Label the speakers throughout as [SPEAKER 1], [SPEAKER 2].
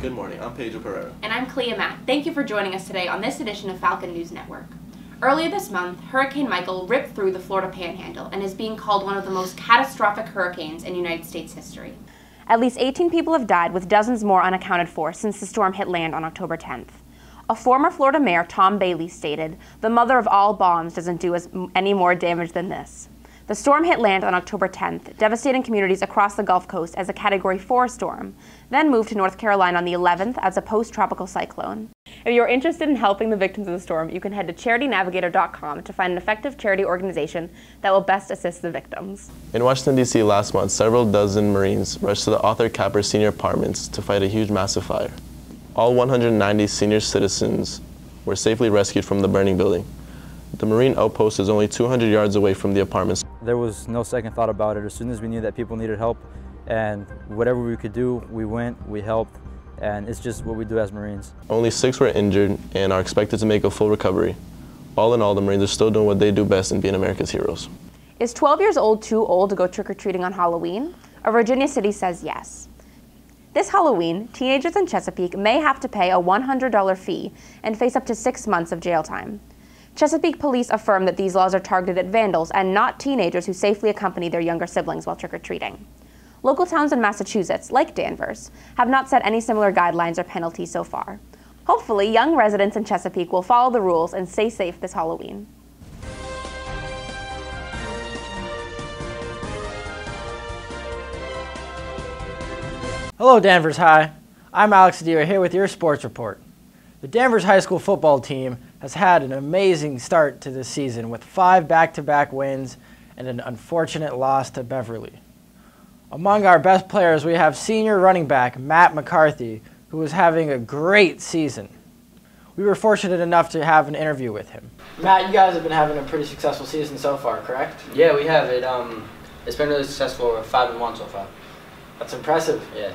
[SPEAKER 1] Good morning, I'm Pedro Pereira.
[SPEAKER 2] And I'm Clea Mack. Thank you for joining us today on this edition of Falcon News Network. Earlier this month, Hurricane Michael ripped through the Florida Panhandle and is being called one of the most catastrophic hurricanes in United States history. At least 18 people have died, with dozens more unaccounted for since the storm hit land on October 10th. A former Florida mayor, Tom Bailey, stated, "The mother of all bombs doesn't do any more damage than this." The storm hit land on October 10th, devastating communities across the Gulf Coast as a Category 4 storm, then moved to North Carolina on the 11th as a post-tropical cyclone. If you're interested in helping the victims of the storm, you can head to charitynavigator.com to find an effective charity organization that will best assist the victims.
[SPEAKER 1] In Washington, D.C. last month, several dozen Marines rushed to the Arthur Capper Senior Apartments to fight a huge massive fire. All 190 senior citizens were safely rescued from the burning building. The Marine outpost is only 200 yards away from the apartments.
[SPEAKER 3] There was no second thought about it. As soon as we knew that people needed help, and whatever we could do, we went, we helped, and it's just what we do as Marines.
[SPEAKER 1] Only 6 were injured and are expected to make a full recovery. All in all, the Marines are still doing what they do best in being America's heroes.
[SPEAKER 2] Is 12 years old too old to go trick-or-treating on Halloween? A Virginia city says yes. This Halloween, teenagers in Chesapeake may have to pay a $100 fee and face up to 6 months of jail time. Chesapeake police affirm that these laws are targeted at vandals and not teenagers who safely accompany their younger siblings while trick-or-treating. Local towns in Massachusetts, like Danvers, have not set any similar guidelines or penalties so far. Hopefully, young residents in Chesapeake will follow the rules and stay safe this Halloween.
[SPEAKER 4] Hello Danvers High, I'm Alex Adira here with your sports report. The Danvers High School football team has had an amazing start to this season with 5 back-to-back wins and an unfortunate loss to Beverly. Among our best players, we have senior running back Matt McCarthy, who is having a great season. We were fortunate enough to have an interview with him. Matt, you guys have been having a pretty successful season so far, correct?
[SPEAKER 5] Yeah, we have. It's been really successful. We're 5-1 so far.
[SPEAKER 4] That's impressive.
[SPEAKER 5] Yeah.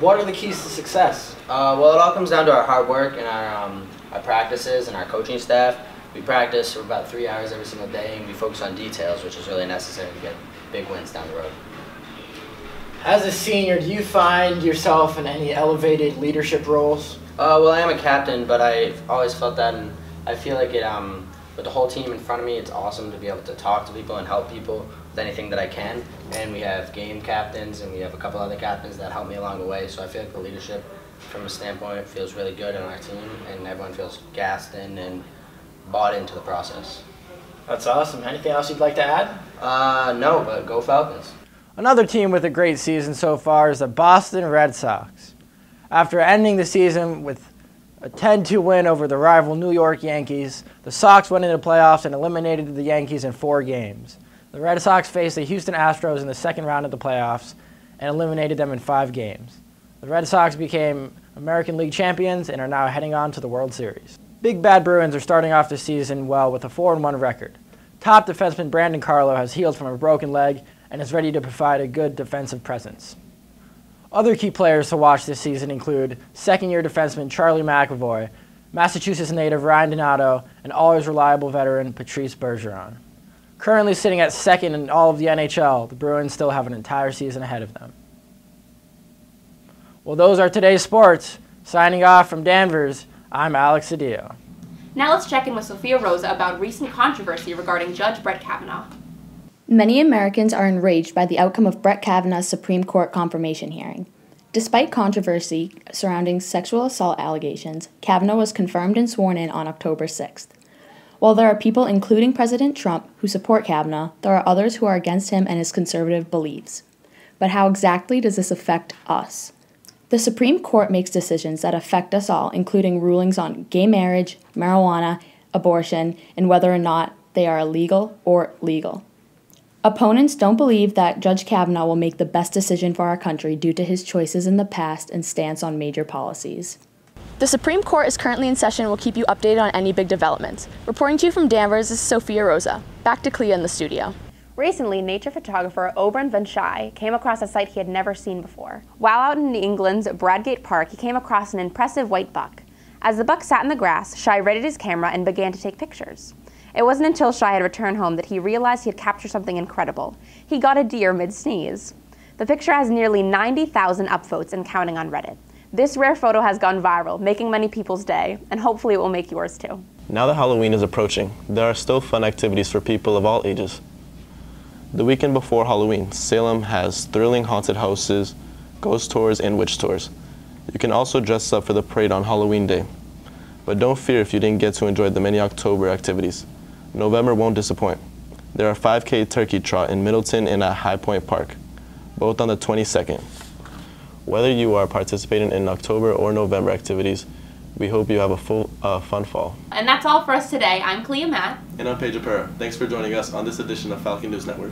[SPEAKER 4] What are the keys to success?
[SPEAKER 5] Well, it all comes down to our hard work and our practices and our coaching staff. We practice for about 3 hours every single day, and we focus on details, which is really necessary to get big wins down the road.
[SPEAKER 4] As a senior, do you find yourself in any elevated leadership roles?
[SPEAKER 5] Well, I am a captain, but I've always felt that, and I feel like with the whole team in front of me, it's awesome to be able to talk to people and help people with anything that I can. And we have game captains, and we have a couple other captains that help me along the way, so I feel like the leadership from a standpoint feels really good on our team, and everyone feels gassed in and bought into the process.
[SPEAKER 4] That's awesome. Anything else you'd like to add?
[SPEAKER 5] No, but go Falcons.
[SPEAKER 4] Another team with a great season so far is the Boston Red Sox. After ending the season with a 10-2 win over the rival New York Yankees, the Sox went into the playoffs and eliminated the Yankees in 4 games. The Red Sox faced the Houston Astros in the second round of the playoffs and eliminated them in 5 games. The Red Sox became American League champions and are now heading on to the World Series. Big Bad Bruins are starting off the season well with a 4-1 record. Top defenseman Brandon Carlo has healed from a broken leg and is ready to provide a good defensive presence. Other key players to watch this season include second-year defenseman Charlie McAvoy, Massachusetts native Ryan Donato, and always reliable veteran Patrice Bergeron. Currently sitting at second in all of the NHL, the Bruins still have an entire season ahead of them. Well, those are today's sports. Signing off from Danvers, I'm Alex Adillo.
[SPEAKER 2] Now let's check in with Sophia Rosa about recent controversy regarding Judge Brett Kavanaugh.
[SPEAKER 6] Many Americans are enraged by the outcome of Brett Kavanaugh's Supreme Court confirmation hearing. Despite controversy surrounding sexual assault allegations, Kavanaugh was confirmed and sworn in on October 6th. While there are people, including President Trump, who support Kavanaugh, there are others who are against him and his conservative beliefs. But how exactly does this affect us? The Supreme Court makes decisions that affect us all, including rulings on gay marriage, marijuana, abortion, and whether or not they are illegal or legal. Opponents don't believe that Judge Kavanaugh will make the best decision for our country due to his choices in the past and stance on major policies.
[SPEAKER 7] The Supreme Court is currently in session and will keep you updated on any big developments. Reporting to you from Danvers is Sophia Rosa. Back to Clea in the studio.
[SPEAKER 2] Recently, nature photographer Oberon Van Schie came across a sight he had never seen before. While out in England's Bradgate Park, he came across an impressive white buck. As the buck sat in the grass, Schie readied his camera and began to take pictures. It wasn't until Schie had returned home that he realized he had captured something incredible. He got a deer mid-sneeze. The picture has nearly 90,000 upvotes and counting on Reddit.
[SPEAKER 8] This rare photo has gone viral, making many people's day, and hopefully it will make yours too.
[SPEAKER 1] Now that Halloween is approaching, there are still fun activities for people of all ages. The weekend before Halloween, Salem has thrilling haunted houses, ghost tours, and witch tours. You can also dress up for the parade on Halloween Day. But don't fear if you didn't get to enjoy the many October activities. November won't disappoint. There are 5K turkey trot in Middleton and at High Point Park, both on the 22nd. Whether you are participating in October or November activities, we hope you have a fun fall.
[SPEAKER 2] And that's all for us today. I'm Clea Matt.
[SPEAKER 1] And I'm Paige Apera. Thanks for joining us on this edition of Falcon News Network.